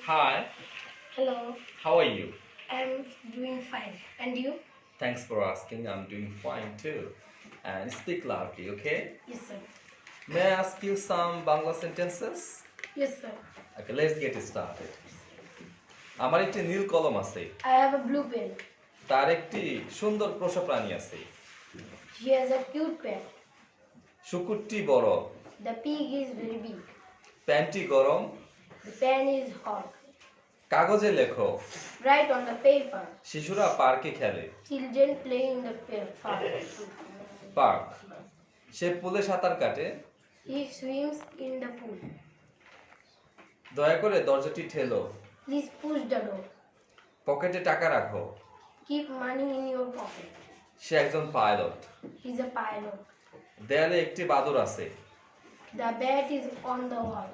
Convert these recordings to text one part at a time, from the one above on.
Hi, Hello, how are you? I'm doing fine. And you? Thanks for asking. I'm doing fine too. And speak loudly, okay? Yes, sir. May I ask you some Bangla sentences? Yes, sir. Okay, let's get started. আমার একটি নীল কলম আছে। I have a blue pen. তার একটি সুন্দর পোষা প্রাণী আছে। She has a cute pet. শুকুরটি বড়। The pig is very big. প্যান্টটি গরম। The pen is hot. কাগজে লেখো। Write on the paper. শিশুরা পার্কে খেলে। Children play in the park. Park. সে পুলে সাঁতার কাটে। He swims in the pool. দয়া করে দরজাটি ঠেলো। Please push the door. পকেটে টাকা রাখো। Keep money in your pocket. সে একজন পাইলট। He's a pilot. দেয়ালে একটি বাদুড় আছে। The bat is on the wall.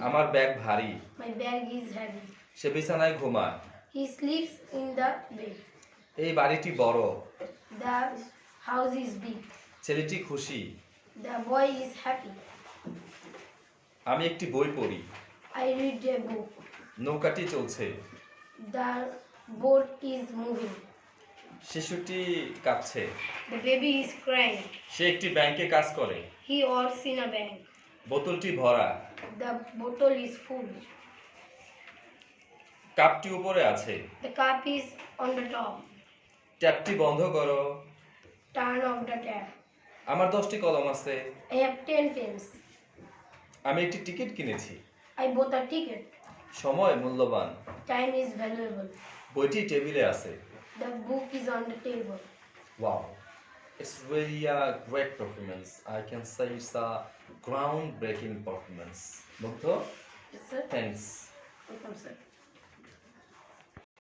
আমার ব্যাগ ভারী। My bag is heavy. সে বিছানায় ঘুমায়। He sleeps in the bed. এই বাড়িটি বড়। The house is big. ছেলেটি খুশি। The boy is happy. আমি একটি বই পড়ি। I read a book. নৌকাটি চলছে। The boat is moving. শিশুটি কাঁদছে। The baby is crying. সে একটি ব্যাংকে কাজ করে। He works in a bank. বোতলটি ভরা। The bottle is full. কাপটি উপরে আছে। The cup is on the top. ট্যাপটি বন্ধ করো। Turn off the tap. আমার 10টি কলম আছে। I have 10 pens. আমি একটি টিকিট কিনেছি। I bought a ticket. সময় মূল্যবান। Time is valuable. বইটি টেবিলে আছে। The book is on the table. Wow, it's really a great performance. I can say it's a groundbreaking performance. Mugdho, Yes, sir. thanks. Welcome, sir.